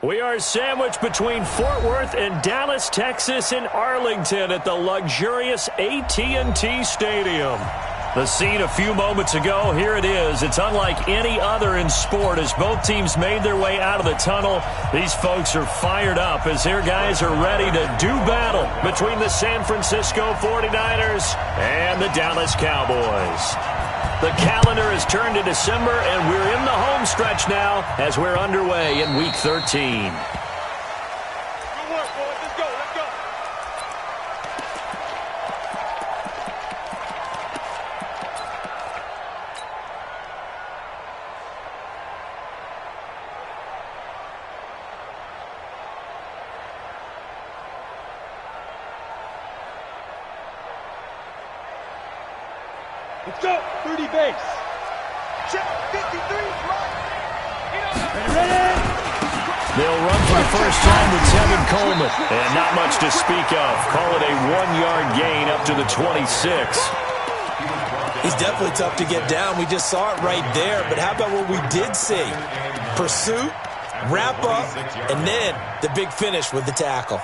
We are sandwiched between Fort Worth and Dallas, Texas, and Arlington at the luxurious AT&T Stadium. The scene a few moments ago, here it is. It's unlike any other in sport as both teams made their way out of the tunnel. These folks are fired up as their guys are ready to do battle between the San Francisco 49ers and the Dallas Cowboys. The calendar has turned to December, and we're in the home stretch now as we're underway in Week 13. Let's go. 30 base. Check. 53. Ready. They'll run for the first time with Tevin Coleman. And not much to speak of. Call it a 1-yard gain up to the 26. He's definitely tough to get down. We just saw it right there. But how about what we did see? Pursuit, wrap up, and then the big finish with the tackle.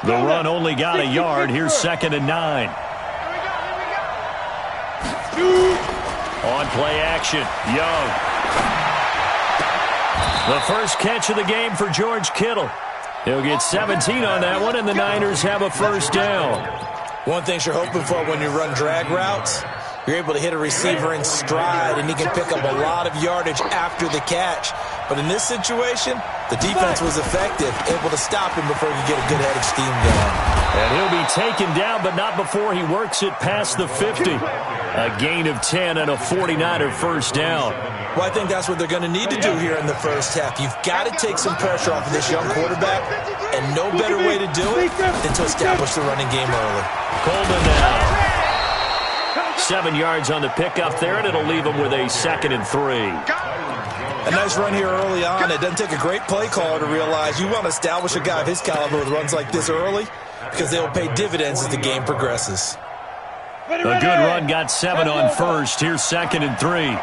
The run only got a yard. Here's 2nd and 9. On play action, Young. The first catch of the game for George Kittle. He'll get 17 on that one, and the Niners have a first down. One thing you're hoping for when you run drag routes, you're able to hit a receiver in stride, and he can pick up a lot of yardage after the catch. But in this situation, the defense was effective, able to stop him before he could get a good headed steam going. And he'll be taken down, but not before he works it past the 50. A gain of 10 and a 49er first down. Well, I think that's what they're going to need to do here in the first half. You've got to take some pressure off of this young quarterback, and no better way to do it than to establish the running game early. Coleman now. 7 yards on the pickup there, and it'll leave him with a 2nd and 3. A nice run here early on. It doesn't take a great play caller to realize you want to establish a guy of his caliber with runs like this early because they'll pay dividends as the game progresses. A good run got 7 on first. Here's 2nd and 3.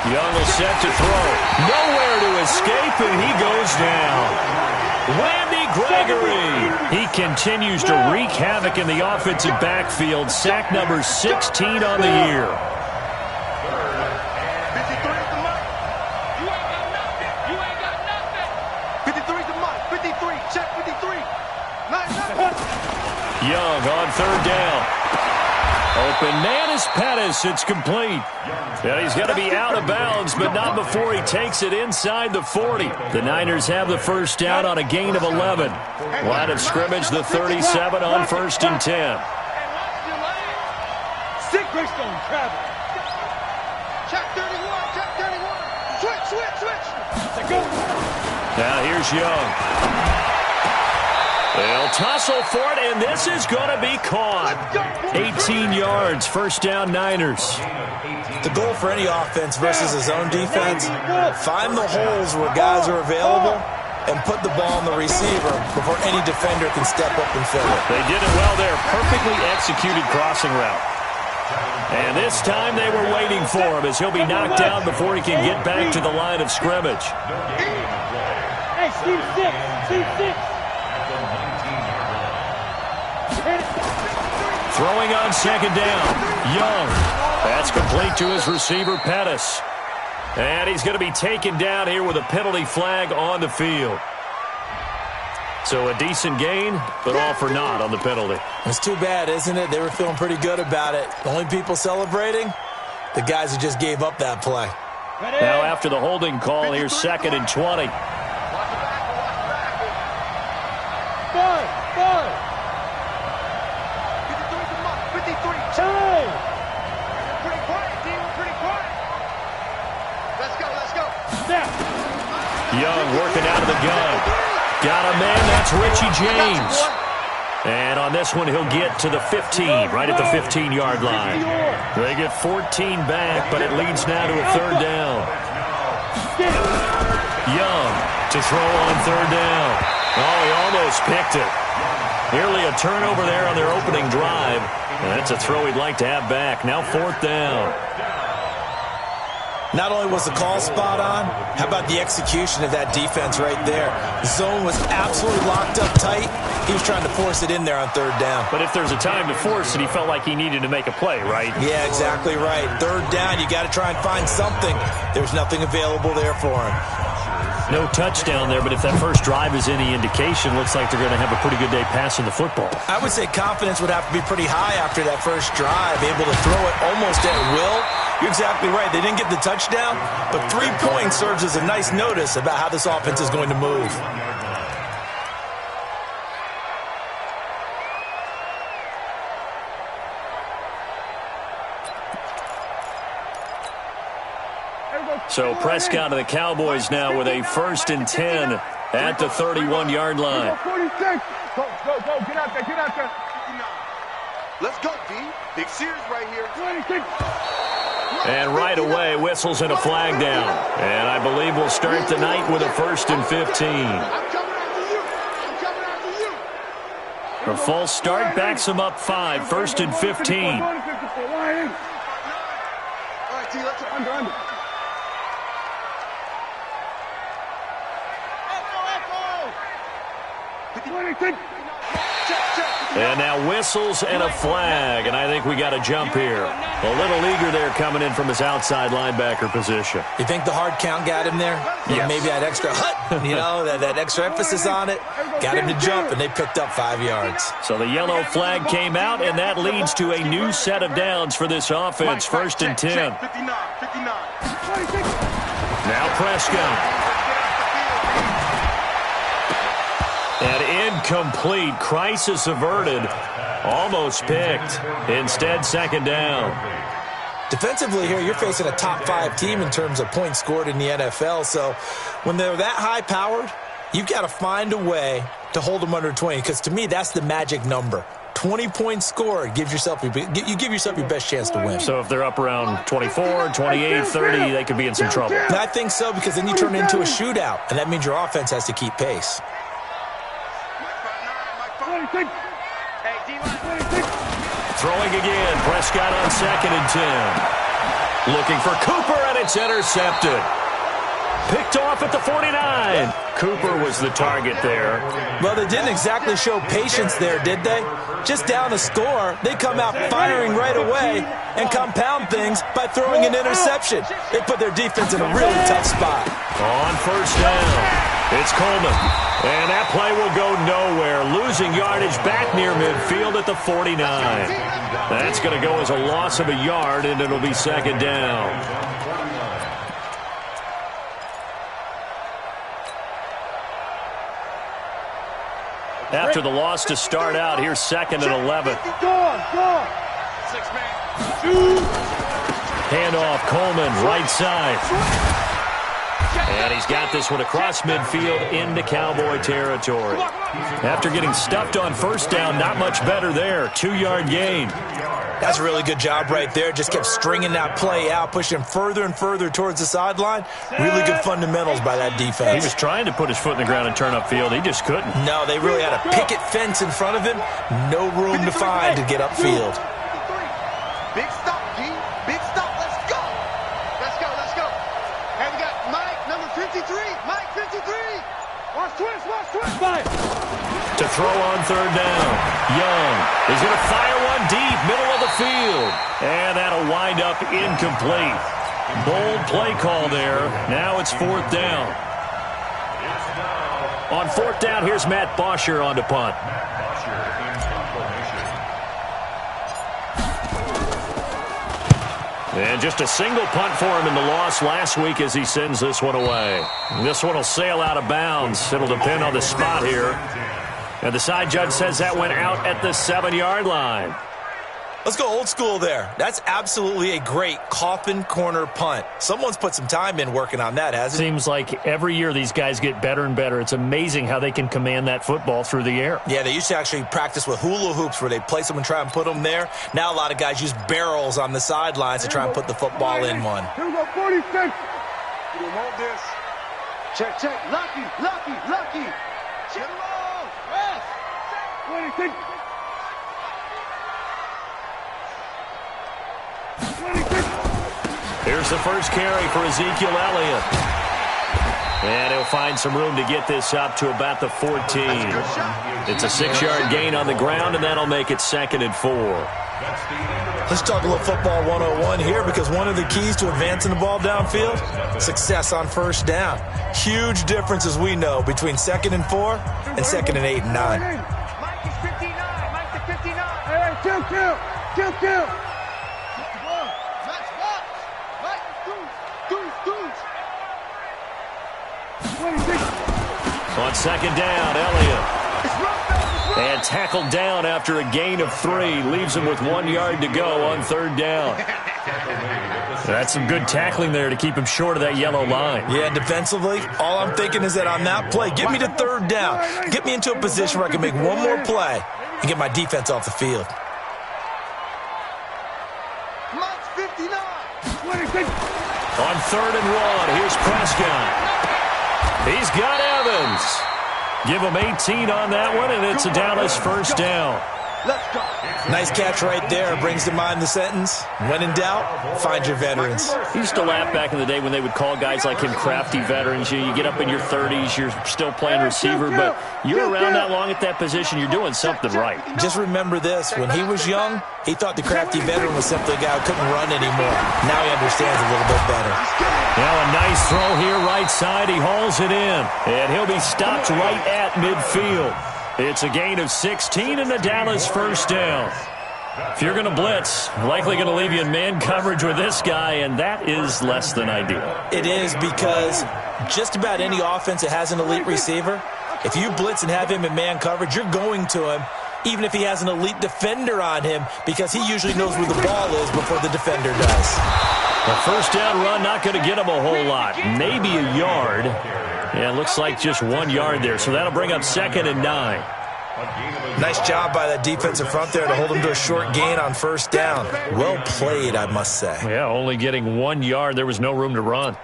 Young is set to throw. Nowhere to escape, and he goes down. Randy Gregory. He continues to wreak havoc in the offensive backfield. Sack number 16 on the year. Young on 3rd down. Open man is Pettis. It's complete. Yeah, he's got to be out of bounds, but not before he takes it inside the 40. The Niners have the first down on a gain of 11. Line of scrimmage, the 37 on 1st and 10. Check 31. Check 31. Switch. Now here's Young. They'll tussle for it, and this is going to be caught. 18 yards, first down Niners. The goal for any offense versus his own defense, find the holes where guys are available and put the ball on the receiver before any defender can step up and fill it. They did it well there. Perfectly executed crossing route. And this time they were waiting for him as he'll be knocked down before he can get back to the line of scrimmage. Hey, Steve 6. Throwing on 2nd down, Young. That's complete to his receiver, Pettis. And he's going to be taken down here with a penalty flag on the field. So a decent gain, but all for naught on the penalty. It's too bad, isn't it? They were feeling pretty good about it. The only people celebrating, the guys who just gave up that play. Now after the holding call, here's 2nd and 20. Young working out of the gun. Got a man, that's Richie James. And on this one, he'll get to the 15, right at the 15-yard line. They get 14 back, but it leads now to a 3rd down. Young to throw on 3rd down. Oh, he almost picked it. Nearly a turnover there on their opening drive. And that's a throw he'd like to have back. Now 4th down. Not only was the call spot on, how about the execution of that defense right there? The zone was absolutely locked up tight. He was trying to force it in there on 3rd down. But if there's a time to force it, he felt like he needed to make a play, right? Yeah, exactly right. 3rd down, you got to try and find something. There's nothing available there for him. No touchdown there, but if that first drive is any indication, looks like they're going to have a pretty good day passing the football. I would say confidence would have to be pretty high after that first drive, able to throw it almost at will. You're exactly right. They didn't get the touchdown, but 3 points serves as a nice notice about how this offense is going to move. So Prescott of the Cowboys now with a 1st and 10 at the 31-yard line. 46. Go, get out there. Let's go, D. Big Sears right here. 26. And right away, whistles and a flag down. And I believe we'll start the night with a 1st and 15. I'm coming after you. A false start backs him up 5, 1st and 15. All right, T, let's go. Under. And now whistles and a flag, and I think we got a jump here. A little eager there coming in from his outside linebacker position. You think the hard count got him there? Yes. Maybe that extra that extra emphasis on it got him to jump, and they picked up 5 yards. So the yellow flag came out, and that leads to a new set of downs for this offense, 1st and 10. 59. Now Prescott. And incomplete. Crisis averted. Almost picked. Instead, 2nd down. Defensively here, you're facing a top 5 team in terms of points scored in the NFL. So when they're that high-powered, you've got to find a way to hold them under 20. Because to me, that's the magic number. 20 points scored, you give yourself your best chance to win. So if they're up around 24, 28, 30, they could be in some trouble. And I think so, because then you turn it into a shootout, and that means your offense has to keep pace. Throwing again. Prescott on 2nd and 10. Looking for Cooper, and it's intercepted. Picked off at the 49. Cooper was the target there. Well, they didn't exactly show patience there, did they? Just down a score, they come out firing right away and compound things by throwing an interception. They put their defense in a really tough spot. On 1st down. It's Coleman. And that play will go nowhere. Losing yardage back near midfield at the 49. That's going to go as a loss of a yard, and it'll be 2nd down. After the loss to start out, here's 2nd and 11. Go. 6-man. Handoff, Coleman, right side. And he's got this one across midfield into Cowboy territory. After getting stuffed on 1st down, not much better there. 2-yard gain. That's a really good job right there. Just kept stringing that play out, pushing further and further towards the sideline. Really good fundamentals by that defense. He was trying to put his foot in the ground and turn upfield. He just couldn't. No, they really had a picket fence in front of him. No room to find to get upfield. Big stop, G. Big stop. Let's go. And we got Mike, number 53. Mike, 53. Watch twist. Fire. To throw on 3rd down. Young is going to fire one deep, middle of the field. And that'll wind up incomplete. Bold play call there. Now it's 4th down. On 4th down, here's Matt Bosher on to punt. And just a single punt for him in the loss last week as he sends this one away. This one will sail out of bounds. It'll depend on the spot here. And the side judge says that went out at the 7-yard line. Let's go old school there. That's absolutely a great coffin corner punt. Someone's put some time in working on that, hasn't it? Seems like every year these guys get better and better. It's amazing how they can command that football through the air. Yeah, they used to actually practice with hula hoops where they place them and try and put them there. Now a lot of guys use barrels on the sidelines to try and put the football in one. Here we go, 46. You don't want this. Check. Lucky. Get him on. Rest. 26. 26. Here's the first carry for Ezekiel Elliott. And he'll find some room to get this up to about the 14. It's a 6-yard gain on the ground, and that'll make it 2nd and 4. Let's talk a little football 101 here, because one of the keys to advancing the ball downfield, success on first down. Huge difference, as we know, between 2nd and 4 and 2nd and 8 and 9. Mike is 59. Mike is 59. Hey, kill. Match box. Mike, deuce. 26. On 2nd down, Elliott. And tackled down after a gain of 3. Leaves him with 1 yard to go on 3rd down. That's some good tackling there to keep him short of that yellow line. Yeah, defensively, all I'm thinking is that on that play, get me to 3rd down. Get me into a position where I can make one more play and get my defense off the field. Mike's 59. 26. On 3rd and 1, here's Prescott. He's got Evans. Give him 18 on that one, and it's a Dallas first down. Let's go. Nice catch right there. Brings to mind the sentence, when in doubt, find your veterans. He used to laugh back in the day when they would call guys like him crafty veterans. You get up in your 30s, you're still playing receiver, but you're around that long at that position, you're doing something right. Just remember this. When he was young, he thought the crafty veteran was simply a guy who couldn't run anymore. Now he understands a little bit better. Now a nice throw here, right side. He hauls it in, and he'll be stopped right at midfield. It's a gain of 16 and a Dallas first down. If you're going to blitz, likely going to leave you in man coverage with this guy, and that is less than ideal. It is, because just about any offense that has an elite receiver, if you blitz and have him in man coverage, you're going to him, even if he has an elite defender on him, because he usually knows where the ball is before the defender does. The first down run not going to get him a whole lot, maybe a yard. Yeah, it looks like just 1 yard there, so that'll bring up 2nd and 9. Nice job by that defensive front there to hold him to a short gain on first down. Well played, I must say. Yeah, only getting 1 yard. There was no room to run.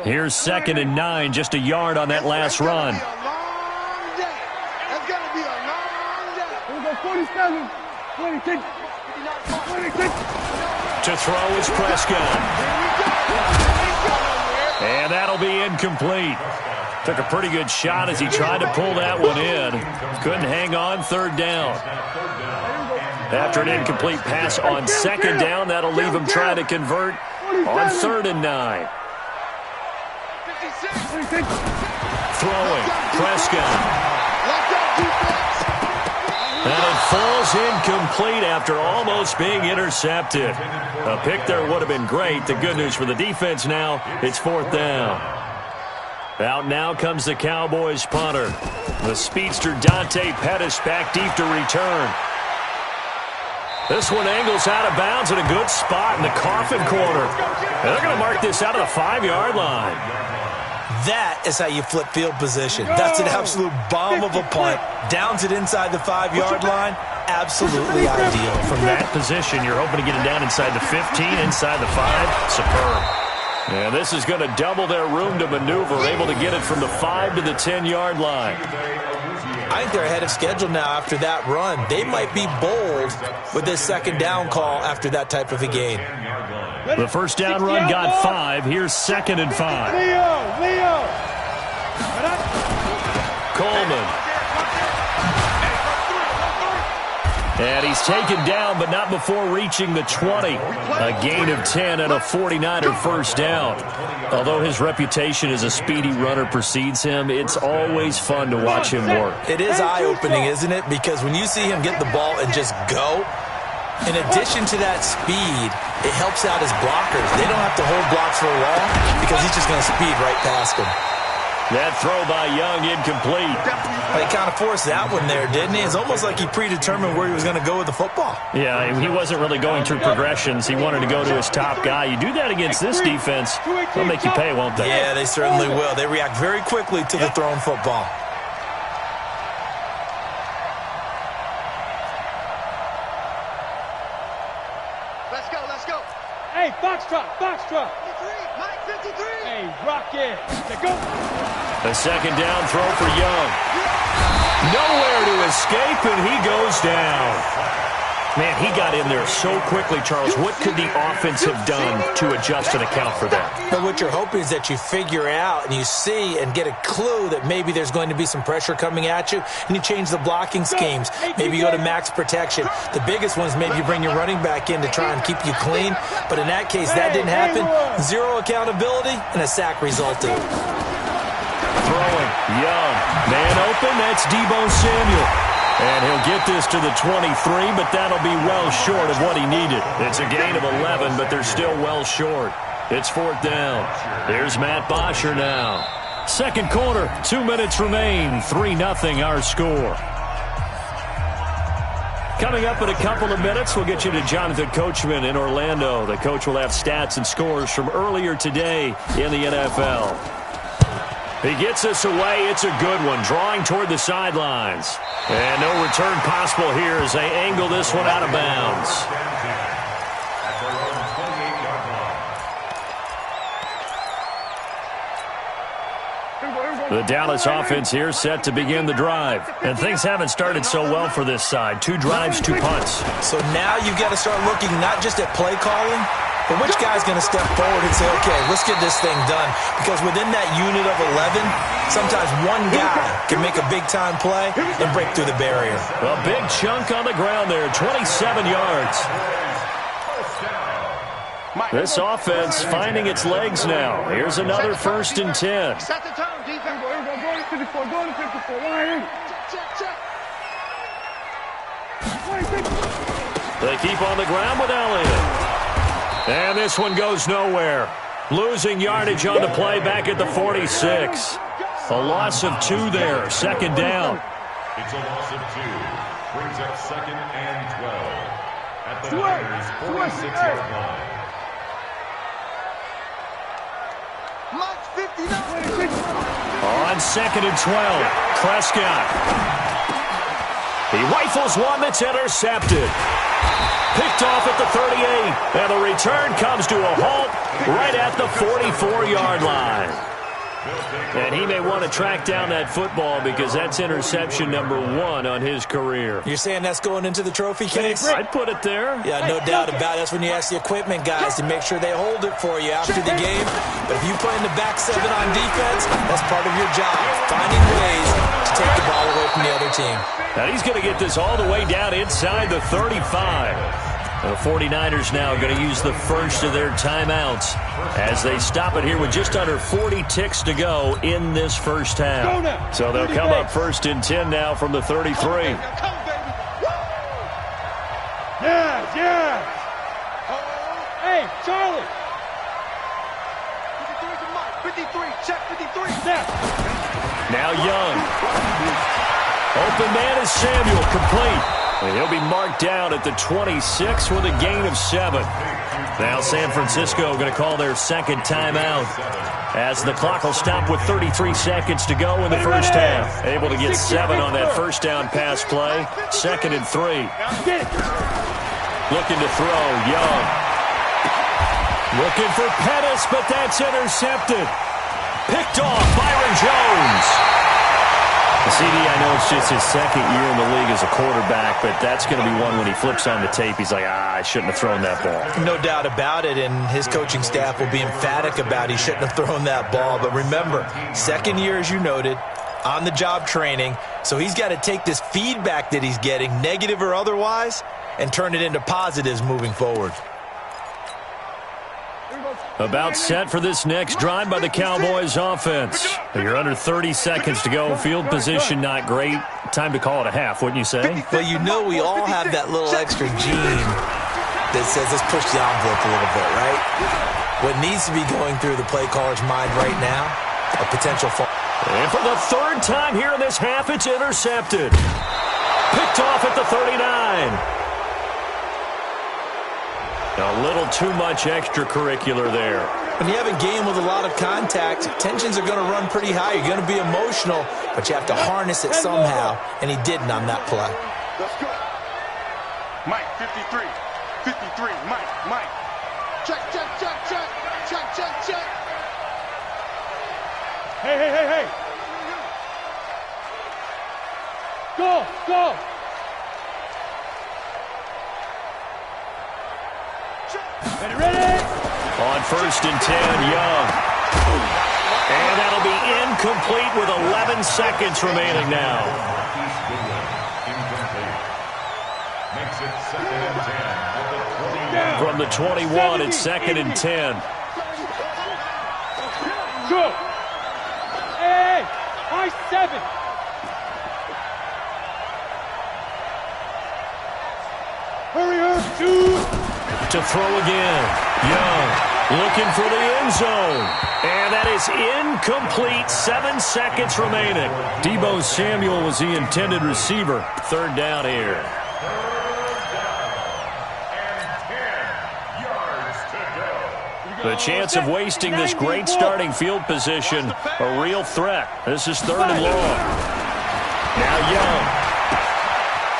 Here's 2nd and 9, just a yard on that last run. That's going to be a long day. Here we go, 47, 26, 26. To throw is Prescott. And that'll be incomplete. Took a pretty good shot as he tried to pull that one in. Couldn't hang on, 3rd down. After an incomplete pass on 2nd down, that'll leave him trying to convert on 3rd and 9. Throwing, Prescott. And it falls incomplete after almost being intercepted. A pick there would have been great. The good news for the defense now, it's 4th down. Out now comes the Cowboys punter. The speedster Dante Pettis back deep to return. This one angles out of bounds in a good spot in the coffin corner. And they're going to mark this out of the 5-yard line. That is how you flip field position. That's an absolute bomb of a punt. Downs it inside the 5-yard line. Absolutely ideal. From that position, you're hoping to get it down inside the 15, inside the 5. Superb. And this is going to double their room to maneuver, able to get it from the 5 to the 10-yard line. I think they're ahead of schedule now after that run. They might be bold with this 2nd down call after that type of a gain. The first down run got 5. Here's 2nd and 5. Leo. Coleman. And he's taken down, but not before reaching the 20. A gain of 10 and a 49er first down. Although his reputation as a speedy runner precedes him, it's always fun to watch him work. It is eye-opening, isn't it? Because when you see him get the ball and just go, in addition to that speed, it helps out his blockers. They don't have to hold blocks for long because he's just going to speed right past them. That throw by Young incomplete. He kind of forced that one there, didn't he? It's almost like he predetermined where he was going to go with the football. Yeah, he wasn't really going through progressions. He wanted to go to his top guy. You do that against this defense, they'll make you pay, won't they? Yeah, they certainly will. They react very quickly to the thrown football. Let's go. Hey, Foxtrot. Mike 53. Hey, Rocket. Let's go. A 2nd down throw for Young. Nowhere to escape, and he goes down. Man, he got in there so quickly, Charles. What could the offense have done to adjust and account for that? But what you're hoping is that you figure out and you see and get a clue that maybe there's going to be some pressure coming at you, and you change the blocking schemes. Maybe you go to max protection. The biggest one is maybe you bring your running back in to try and keep you clean. But in that case, that didn't happen. Zero accountability, and a sack resulted. Throwing, Young. Man open, that's Deebo Samuel. And he'll get this to the 23, but that'll be well short of what he needed. It's a gain of 11, but they're still well short. It's 4th down. Here's Matt Bosher now. Second quarter, 2 minutes remain. 3-0 our score. Coming up in a couple of minutes, we'll get you to Jonathan Coachman in Orlando. The coach will have stats and scores from earlier today in the NFL. He gets us away. It's a good one. Drawing toward the sidelines. And no return possible here as they angle this one out of bounds. The Dallas offense here set to begin the drive. And things haven't started so well for this side. 2 drives, 2 punts. So now you've got to start looking not just at play calling, but which guy's going to step forward and say, okay, let's get this thing done. Because within that unit of 11, sometimes one guy can make a big-time play and break through the barrier. A big chunk on the ground there, 27 yards. This offense finding its legs now. Here's another 1st and 10. Set the tone, defense. Go to 54, go to 54. They keep on the ground with Elliott. And this one goes nowhere. Losing yardage on the play back at the 46. A loss of 2 there. 2nd down. It's a loss of 2. Brings up 2nd and 12. At the Niners' 46-yard line. Mike 59. On 2nd and 12. Prescott. He rifles one that's intercepted. Picked off at the 38, and the return comes to a halt right at the 44-yard line. And he may want to track down that football because that's interception number 1 on his career. You're saying that's going into the trophy case? I'd put it there. Yeah, no doubt about it. That's when you ask the equipment guys to make sure they hold it for you after the game. But if you play in the back 7 on defense, that's part of your job, finding ways to take the ball away from the other team. Now he's going to get this all the way down inside the 35. The 49ers now going to use the first of their timeouts as they stop it here with just under 40 ticks to go in this first half. So they'll come up 1st and 10 now from the 33. Yes. Hey, Charlie. 53, check 53. Now Young. Open man is Samuel, complete. And he'll be marked down at the 26 with a gain of 7. Now San Francisco going to call their 2nd timeout as the clock will stop with 33 seconds to go in the first half. Able to get 7 on that first down pass play. 2nd and 3. Looking to throw, Young. Looking for Pettis, but that's intercepted. Picked off, Byron Jones. CD, I know it's just his 2nd year in the league as a quarterback, but that's going to be one when he flips on the tape, he's like, I shouldn't have thrown that ball. No doubt about it, and his coaching staff will be emphatic about he shouldn't have thrown that ball. But remember, 2nd year, as you noted, on-the-job training, so he's got to take this feedback that he's getting, negative or otherwise, and turn it into positives moving forward. About set for this next drive by the Cowboys offense. You're under 30 seconds to go. Field position not great. Time to call it a half, wouldn't you say? Well, you know we all have that little extra gene that says let's push the envelope a little bit, right? What needs to be going through the play caller's mind right now, a potential fall. And for the 3rd time here in this half, it's intercepted. Picked off at the 39. A little too much extracurricular there. When you have a game with a lot of contact, tensions are going to run pretty high. You're going to be emotional, but you have to harness it somehow, and he didn't on that play. Let's go. Mike, 53. 53, Mike. Check. Hey. Go, go. Ready? On 1st and 10, Young. And that'll be incomplete with 11 seconds remaining now. Makes it 2nd and 10 at the 20. From the 21, it's 2nd and 10. Go. Hey, I-7. Hurry up, two. To throw again. Young looking for the end zone. And that is incomplete. 7 seconds remaining. Deebo Samuel was the intended receiver. 3rd down here. The chance of wasting this great starting field position, a real threat. This is 3rd and long. Now Young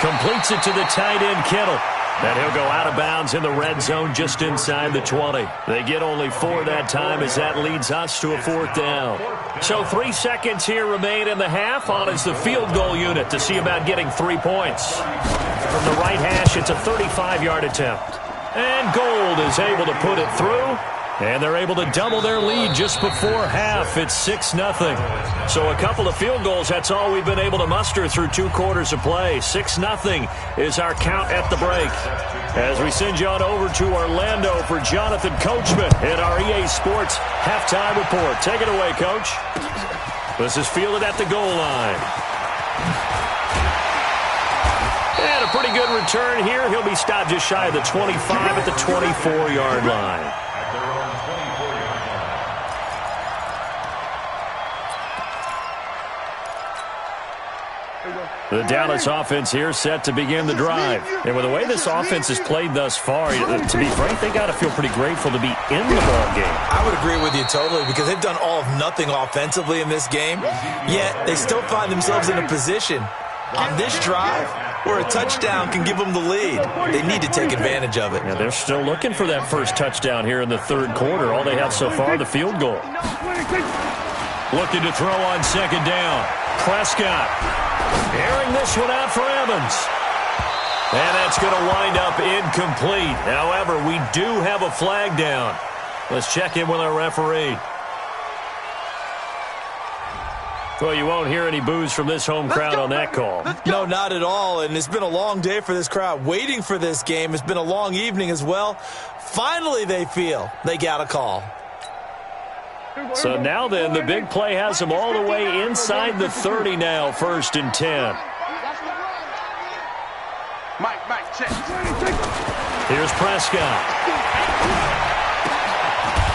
completes it to the tight end, Kittle. And he'll go out of bounds in the red zone just inside the 20. They get only 4 that time as that leads us to a 4th down. So 3 seconds here remain in the half. On is the field goal unit to see about getting 3 points. From the right hash, it's a 35-yard attempt. And Gold is able to put it through. And they're able to double their lead just before half. It's 6-0. So a couple of field goals, that's all we've been able to muster through 2 quarters of play. 6-0 is our count at the break. As we send you on over to Orlando for Jonathan Coachman in our EA Sports halftime report. Take it away, Coach. This is fielded at the goal line. And a pretty good return here. He'll be stopped just shy of the 25 at the 24-yard line. The Dallas offense here set to begin the drive. And with the way this offense has played thus far, to be frank, they got to feel pretty grateful to be in the ball game. I would agree with you totally because they've done all of nothing offensively in this game, yet they still find themselves in a position on this drive where a touchdown can give them the lead. They need to take advantage of it. Yeah, they're still looking for that first touchdown here in the 3rd quarter. All they have so far, the field goal. Looking to throw on 2nd down. Prescott. Airing this one out for Evans. And that's going to wind up incomplete. However, we do have a flag down. Let's check in with our referee. Well, you won't hear any boos from this home crowd on that call. No, not at all. And it's been a long day for this crowd waiting for this game. It's been a long evening as well. Finally, they feel they got a call. So now then, the big play has them all the way inside the 30 now, 1st and 10. Mike, check. Here's Prescott.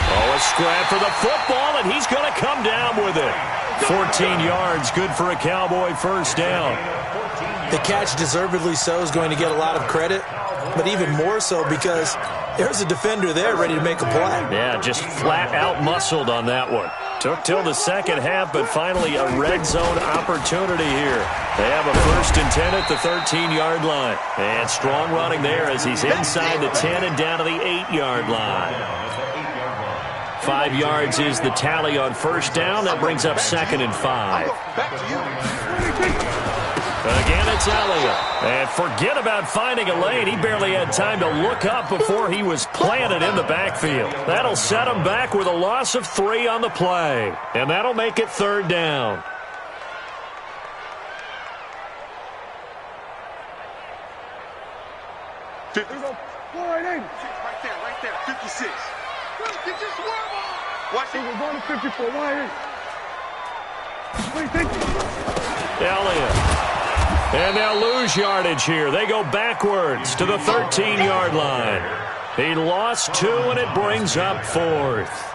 Oh, a scrap for the football, and he's going to come down with it. 14 yards, good for a Cowboy 1st down. The catch, deservedly so, is going to get a lot of credit, but even more so because there's a defender there ready to make a play. Yeah, just flat out muscled on that one. Took till the 2nd half, but finally a red zone opportunity here. They have a 1st and 10 at the 13-yard line. And strong running there as he's inside the 10 and down to the 8-yard line. 5 yards is the tally on 1st down. That brings up 2nd and 5. Again, it's Elliott. And forget about finding a lane. He barely had time to look up before he was planted in the backfield. That'll set him back with a loss of 3 on the play. And that'll make it 3rd down. Right there, 56. Get your swerve on. Watch it. We're going to 54. Why? Elliott. And they'll lose yardage here. They go backwards to the 13-yard line. He lost 2, and it brings up 4th.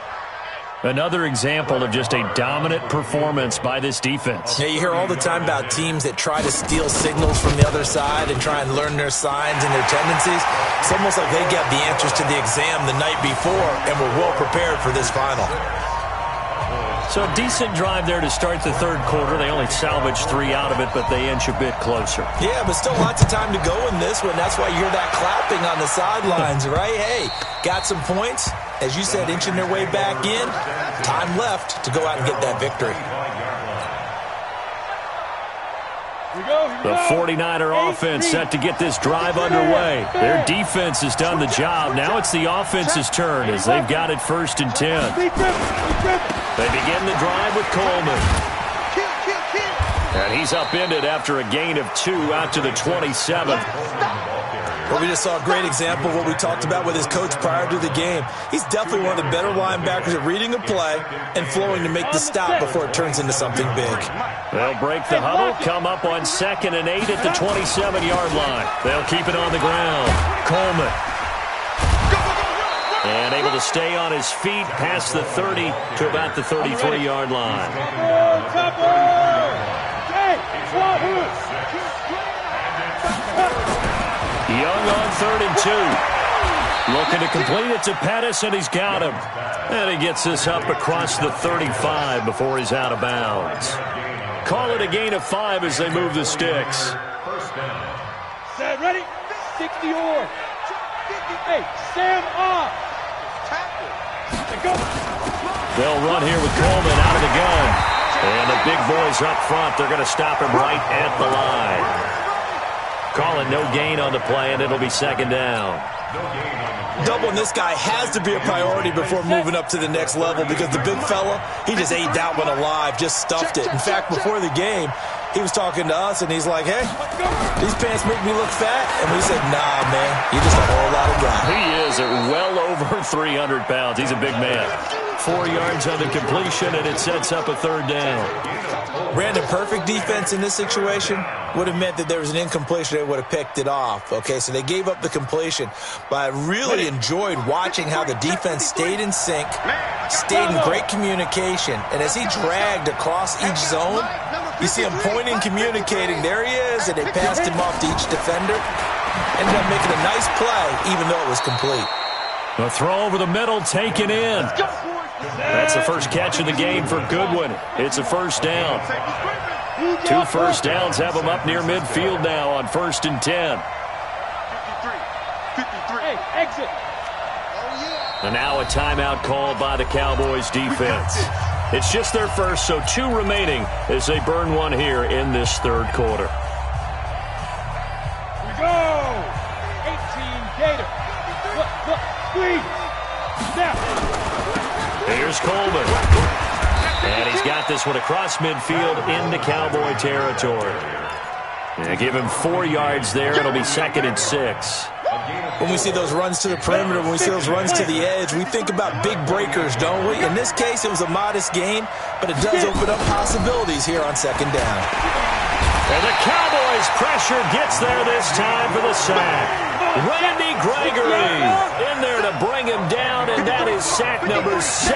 Another example of just a dominant performance by this defense. Yeah, you hear all the time about teams that try to steal signals from the other side and try and learn their signs and their tendencies. It's almost like they got the answers to the exam the night before and were well prepared for this final. So a decent drive there to start the 3rd quarter. They only salvaged 3 out of it, but they inch a bit closer. Yeah, but still lots of time to go in this one. That's why you hear that clapping on the sidelines, right? Hey, got some points. As you said, inching their way back in. Time left to go out and get that victory. The 49er offense set to get this drive underway. Their defense has done the job. Now it's the offense's turn as they've got it 1st and 10. They begin the drive with Coleman. And he's upended after a gain of 2 out to the 27th. Well, we just saw a great example of what we talked about with his coach prior to the game. He's definitely one of the better linebackers at reading a play and flowing to make the stop before it turns into something big. They'll break the huddle, come up on 2nd and 8 at the 27-yard line. They'll keep it on the ground. Coleman. And able to stay on his feet past the 30 to about the 33-yard line. Young on 3rd and 2. Looking to complete it to Pettis, and he's got him. And he gets this up across the 35 before he's out of bounds. Call it a gain of 5 as they move the sticks. Set, ready? 60 or. Hey, stand off. Go. They'll run here with Coleman out of the gun. And the big boys up front, they're going to stop him right at the line. Call it no gain on the play, and it'll be 2nd down. Doubling this guy has to be a priority before moving up to the next level because the big fella, he just ate that one alive, just stuffed it. In fact, before the game, he was talking to us, and he's like, hey, these pants make me look fat. And we said, nah, man, you're just a whole lot of guy. He is at well over 300 pounds. He's a big man. 4 yards on the completion, and it sets up a 3rd down. Brandon, perfect defense in this situation would have meant that there was an incompletion. They would have picked it off. Okay, so they gave up the completion. But I really enjoyed watching how the defense stayed in sync, stayed in great communication. And as he dragged across each zone, you see him pointing, communicating. There he is, and they passed him off to each defender. Ended up making a nice play, even though it was complete. The throw over the middle, taken in. That's the first catch of the game for Goodwin. It's a 1st down. 2 first downs have them up near midfield now on 1st and 10. 53. Hey, exit. And now a timeout called by the Cowboys defense. It's just their first, so 2 remaining as they burn one here in this 3rd quarter. Here we go. 18 Gator. Look, squeeze. Snap. Here's Coleman. And he's got this one across midfield into Cowboy territory. And give him 4 yards there. It'll be 2nd and 6. When we see those runs to the perimeter, when we see those runs to the edge, we think about big breakers, don't we? In this case, it was a modest gain, but it does open up possibilities here on 2nd down. And the Cowboys pressure gets there this time for the sack. Randy Gregory in there to bring him down, and that is sack number 17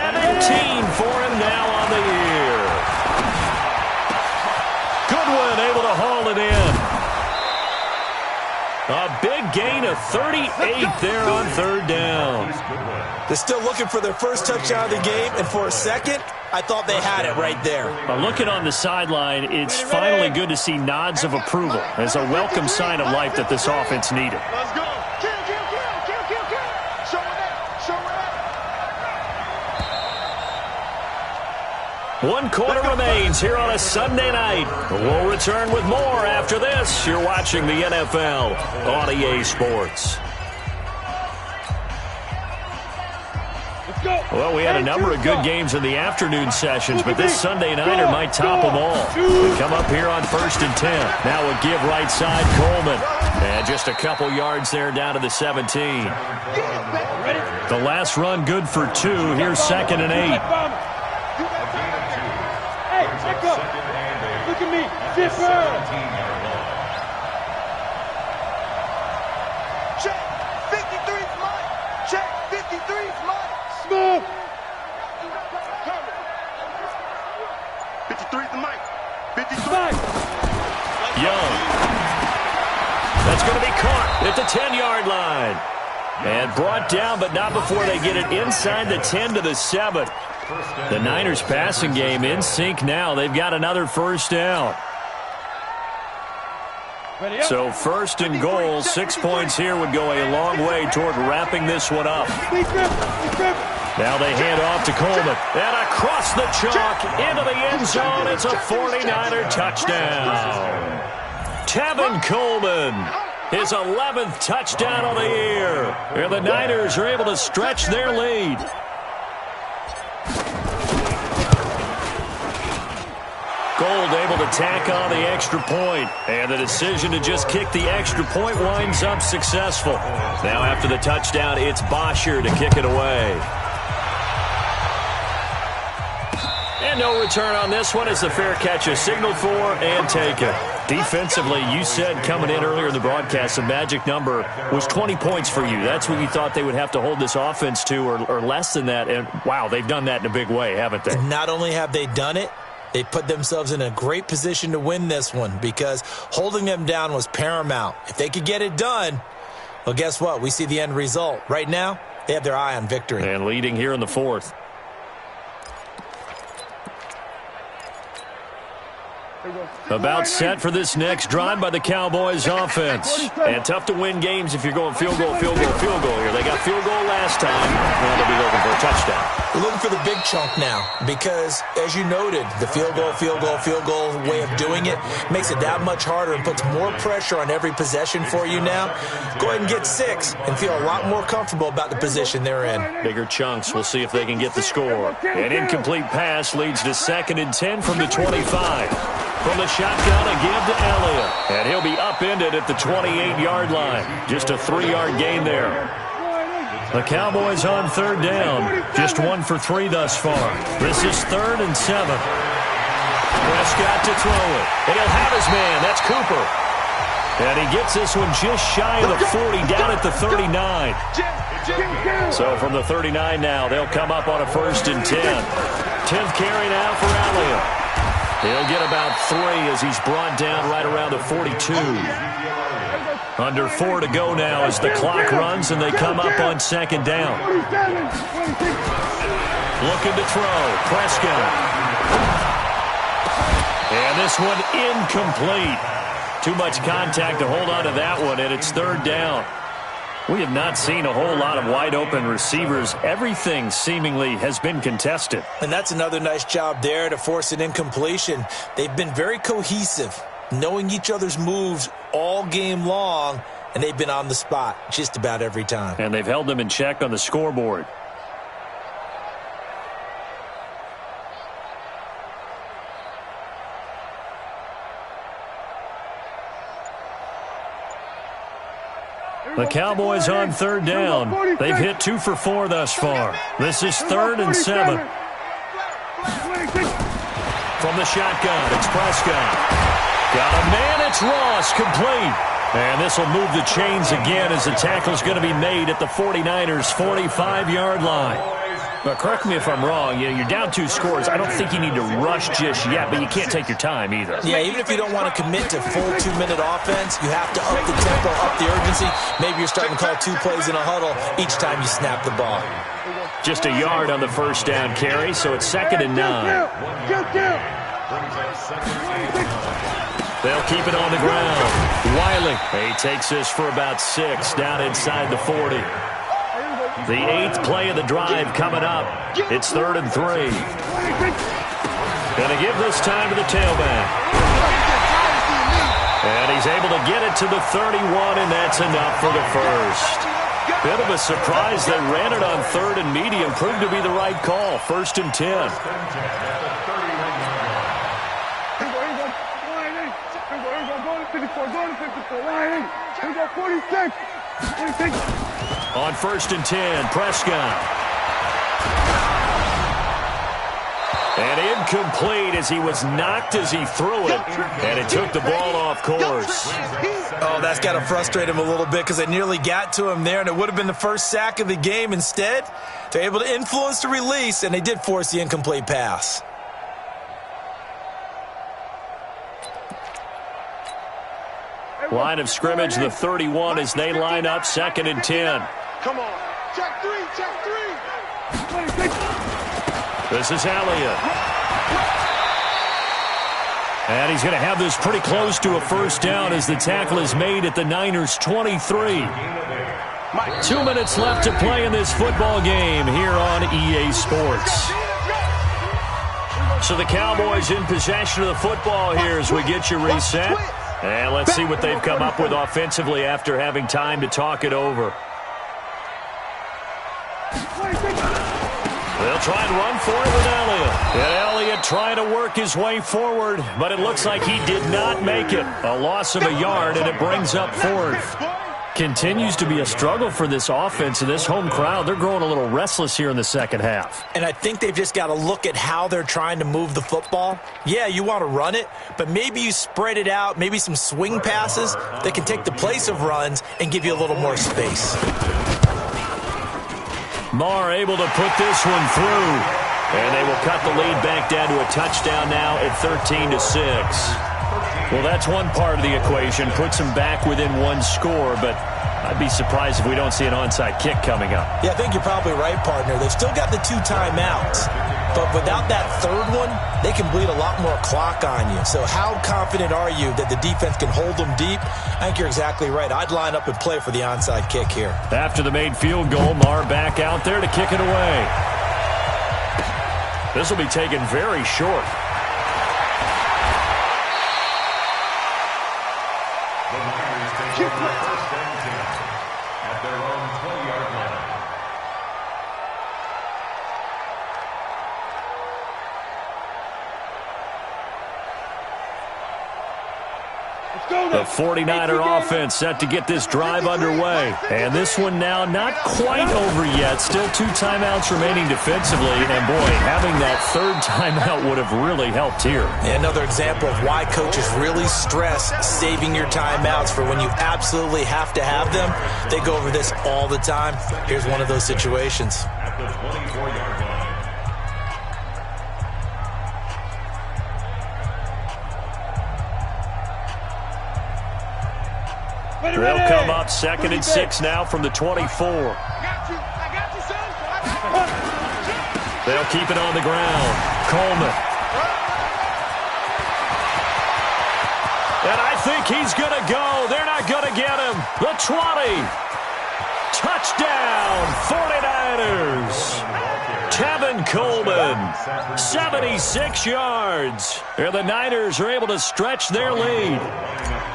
for him now on the year. Goodwin able to haul it in. A big gain of 38 there on 3rd down. They're still looking for their first touchdown of the game, and for a second, I thought they had it right there. Looking on the sideline, it's finally good to see nods of approval as a welcome sign of life that this offense needed. Let's go. Kill. Show it out. 1 quarter remains here on a Sunday night. We'll return with more after this. You're watching the NFL on EA Sports. Well, we had a number of good games in the afternoon sessions, but this Sunday nighter might top them all. We come up here on 1st and 10. Now a give right side, Coleman. And just a couple yards there down to the 17. The last run good for 2. Here's 2nd and 8. Hey, back up. Look at me. Zipper. Check. 53's mine. Check. 53's mine. Smooth. 53's the mic. 53. Young. That's going to be caught at the 10-yard line. And brought down, but not before they get it inside the 10 to the 7. The Niners passing game in sync now. They've got another 1st down. So 1st and goal, 6 points here would go a long way toward wrapping this one up. Now they hand off to Coleman. And across the chalk into the end zone. It's a 49er touchdown. Tevin Coleman. His 11th touchdown of the year. And the Niners are able to stretch their lead. Gold able to tack on the extra point. And the decision to just kick the extra point winds up successful. Now after the touchdown, it's Bosher to kick it away. And no return on this one as the fair catch is signaled for and taken. Defensively, you said coming in earlier in the broadcast, the magic number was 20 points for you. That's what you thought they would have to hold this offense to or less than that. And, wow, they've done that in a big way, haven't they? Not only have they done it, they put themselves in a great position to win this one because holding them down was paramount. If they could get it done, well, guess what? We see the end result. Right now, they have their eye on victory. And leading here in the fourth. About set for this next drive by the Cowboys offense. And tough to win games if you're going field goal, field goal, field goal here. They got field goal last time. Now they'll be looking for a touchdown. We're looking for the big chunk now because, as you noted, the field goal way of doing it makes it that much harder and puts more pressure on every possession for you now. Go ahead and get 6 and feel a lot more comfortable about the position they're in. Bigger chunks. We'll see if they can get the score. An incomplete pass leads to 2nd and 10 from the 25. From the shotgun, a give to Elliott. And he'll be upended at the 28-yard line. Just a 3-yard gain there. The Cowboys on 3rd down. Just 1 for 3 thus far. This is 3rd and 7. Prescott to throw it. And he'll have his man. That's Cooper. And he gets this one just shy of the 40, down at the 39. So from the 39 now, they'll come up on a 1st and 10. 10th carry now for Elliott. He'll get about 3 as he's brought down right around the 42. Under 4 to go now as the clock runs and they come up on 2nd down. Looking to throw. Prescott. And this one incomplete. Too much contact to hold on to that one, and it's 3rd down. We have not seen a whole lot of wide-open receivers. Everything seemingly has been contested. And that's another nice job there to force an incompletion. They've been very cohesive, knowing each other's moves all game long, and they've been on the spot just about every time. And they've held them in check on the scoreboard. The Cowboys on 3rd down. They've hit 2 for 4 thus far. This is 3rd and 7. From the shotgun, it's Prescott. Got a man, it's Ross, complete. And this will move the chains again as the tackle's going to be made at the 49ers' 45-yard line. But correct me if I'm wrong, you're down 2 scores. I don't think you need to rush just yet, but you can't take your time either. Yeah, even if you don't want to commit to full 2-minute offense, you have to up the tempo, up the urgency. Maybe you're starting to call 2 plays in a huddle each time you snap the ball. Just a yard on the 1st down carry, so it's 2nd and 9. They'll keep it on the ground. Wiley, he takes this for about 6 down inside the 40. The 8th play of the drive coming up. It's 3rd and 3. Gonna give this time to the tailback. And he's able to get it to the 31, and that's enough for the first. Bit of a surprise. They ran it on 3rd and medium. Proved to be the right call. 1st and 10. On 1st and 10, Prescott. And incomplete as he was knocked as he threw it. And it took the ball off course. Oh, that's got to frustrate him a little bit because they nearly got to him there, and it would have been the first sack of the game. Instead, they're able to influence the release, and they did force the incomplete pass. Line of scrimmage, the 31 as they line up 2nd and 10. Come on. Check 3, check 3. This is Elliott. And he's going to have this pretty close to a 1st down as the tackle is made at the Niners' 23. 2 minutes left to play in this football game here on EA Sports. So the Cowboys in possession of the football here as we get you reset. And let's see what they've come up with offensively after having time to talk it over. They'll try and run for it with Elliott. And Elliott trying to work his way forward, but it looks like he did not make it. A loss of a yard, and it brings up fourth. Continues to be a struggle for this offense and this home crowd. They're growing a little restless here in the second half. And I think they've just got to look at how they're trying to move the football. Yeah, you want to run it, but maybe you spread it out, maybe some swing passes that can take the place of runs and give you a little more space. Marr able to put this one through. And they will cut the lead back down to a touchdown now at 13-6. Well, that's one part of the equation. Puts them back within one score, but I'd be surprised if we don't see an onside kick coming up. Yeah, I think you're probably right, partner. They've still got the 2 timeouts, but without that third one, they can bleed a lot more clock on you. So how confident are you that the defense can hold them deep? I think you're exactly right. I'd line up and play for the onside kick here. After the made field goal, Marr back out there to kick it away. This will be taken very short. First and 10 at their own 20-yard line. The 49er offense set to get this drive underway. And this one now not quite over yet. Still 2 timeouts remaining defensively. And, boy, having that third timeout would have really helped here. Another example of why coaches really stress saving your timeouts for when you absolutely have to have them. They go over this all the time. Here's one of those situations. At the 24-yard line. They'll come up 2nd and 6 now from the 24. They'll keep it on the ground. Coleman. And I think he's going to go. They're not going to get him. The 20. Touchdown, 49ers. Tevin Coleman, 76 yards. And the Niners are able to stretch their lead.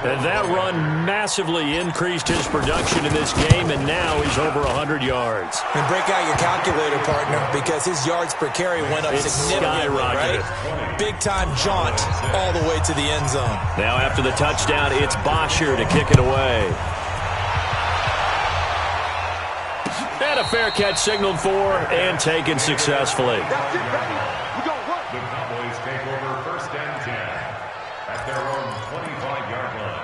And that run massively increased his production in this game, and now he's over 100 yards. And break out your calculator, partner, because his yards per carry went up significantly, right? Big-time jaunt all the way to the end zone. Now after the touchdown, it's Bosher to kick it away. And a fair catch signaled for and taken successfully. The Cowboys take over 1st and 10 at their own 25-yard line.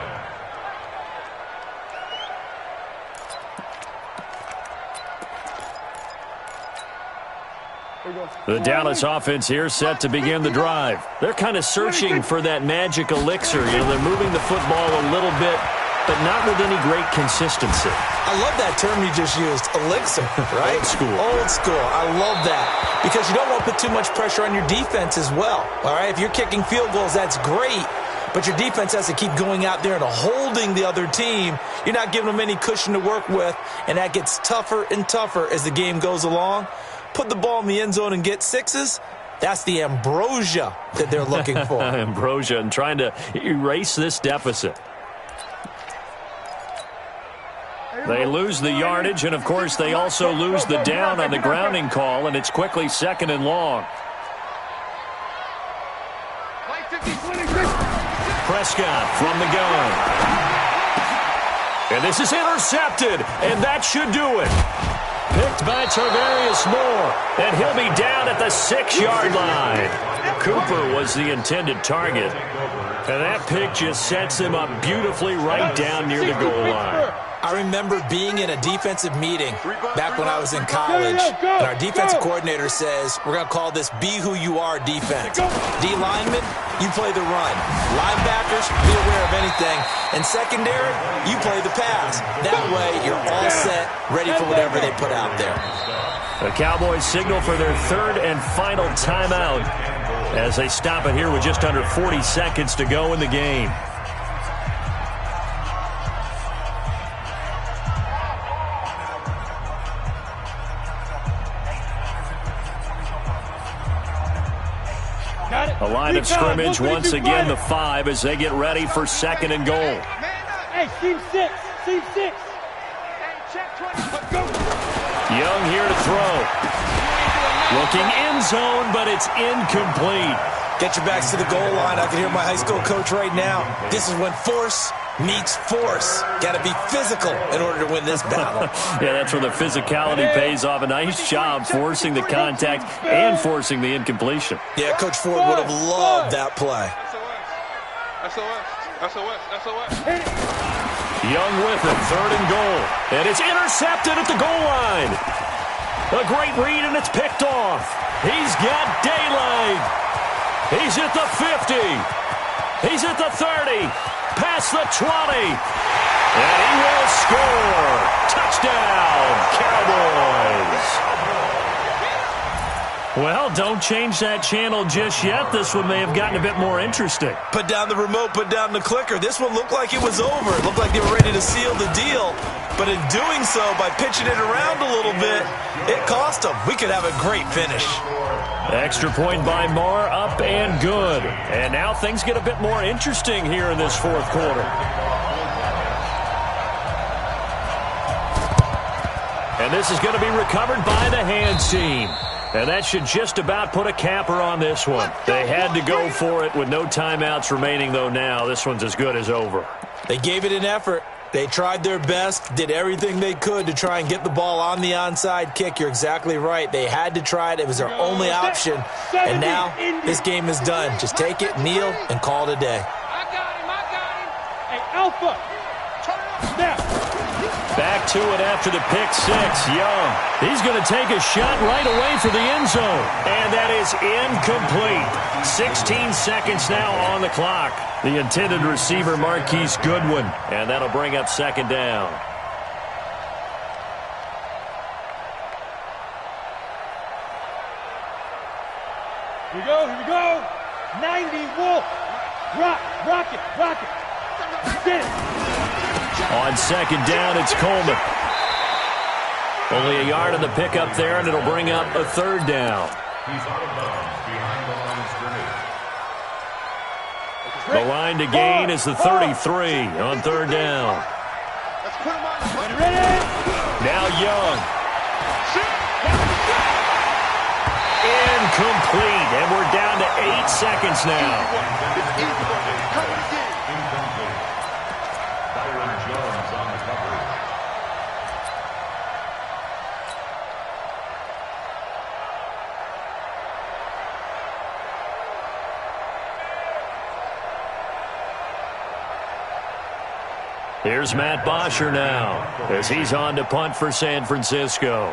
The Dallas offense here set to begin the drive. They're kind of searching for that magic elixir. You know, they're moving the football a little bit, but not with any great consistency. I love that term you just used, elixir, right? Old school. Old school. I love that because you don't want to put too much pressure on your defense as well, all right? If you're kicking field goals, that's great, but your defense has to keep going out there and holding the other team. You're not giving them any cushion to work with, and that gets tougher and tougher as the game goes along. Put the ball in the end zone and get 6s. That's the ambrosia that they're looking for. Ambrosia, and trying to erase this deficit. They lose the yardage, and, of course, they also lose the down on the grounding call, and it's quickly 2nd and long. Prescott from the gun. And this is intercepted, and that should do it. Picked by Tarvarius Moore, and he'll be down at the 6-yard line. Cooper was the intended target, and that pick just sets him up beautifully right down near the goal line. I remember being in a defensive meeting back when I was in college, and our defensive coordinator says, we're going to call this Be Who You Are defense. D linemen, you play the run. Linebackers, be aware of anything. And secondary, you play the pass. That way, you're all set, ready for whatever they put out there. The Cowboys signal for their 3rd and final timeout as they stop it here with just under 40 seconds to go in the game. A line of scrimmage once again, the 5, as they get ready for 2nd and goal. Hey, team 6. Team 6. Young here to throw. Looking end zone, but it's incomplete. Get your backs to the goal line. I can hear my high school coach right now. This is when force meets force. Got to be physical in order to win this battle. Yeah, that's where the physicality pays off. A nice job forcing the contact and forcing the incompletion. Yeah, Coach Ford would have loved that play. SOS. Young with it, 3rd and goal. And it's intercepted at the goal line. A great read, and it's picked off. He's got daylight. He's at the 50. He's at the 30. Past the 20. And he will score. Touchdown, Cowboys. Well, don't change that channel just yet. This one may have gotten a bit more interesting. Put down the remote, put down the clicker. This one looked like it was over. It looked like they were ready to seal the deal. But in doing so, by pitching it around a little bit, it cost them. We could have a great finish. Extra point by Marr, up and good. And now things get a bit more interesting here in this 4th quarter. And this is going to be recovered by the hands team. And that should just about put a capper on this one. They had to go for it with no timeouts remaining, though now. This one's as good as over. They gave it an effort. They tried their best, did everything they could to try and get the ball on the onside kick. You're exactly right. They had to try it. It was their only option. And now this game is done. Just take it, kneel, and call it a day. I got him. Hey, Alpha. Now. Back to it after the pick 6. Young. He's going to take a shot right away for the end zone. And that is incomplete. 16 seconds now on the clock. The intended receiver, Marquise Goodwin. And that'll bring up 2nd down. Here we go. 90 Wolf. Rock it. Get it. On 2nd down, it's Coleman. Only a yard on the pickup there, and it'll bring up a 3rd down. He's out of bounds behind the line of scrimmage. The line to gain is the 33 on 3rd down. Now Young. Incomplete, and we're down to 8 seconds now. Here's Matt Bosher now, as he's on to punt for San Francisco.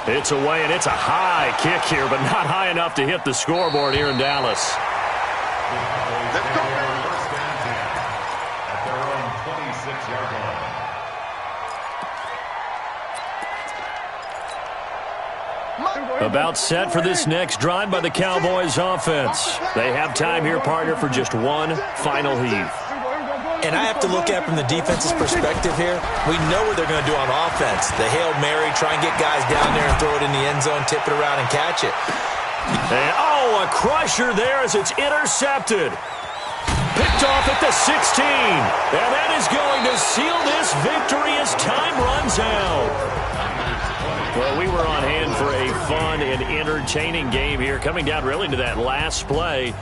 It's away, and it's a high kick here, but not high enough to hit the scoreboard here in Dallas. Let's go. First and 10 at their own 26-yard line. About set for this next drive by the Cowboys offense. They have time here, partner, for just one final heave. And I have to look at it from the defense's perspective here. We know what they're going to do on offense. The Hail Mary, try and get guys down there and throw it in the end zone, tip it around and catch it. And, a crusher there as it's intercepted. Picked off at the 16. And that is going to seal this victory as time runs out. Well, we were on hand for a fun and entertaining game here, coming down really to that last play.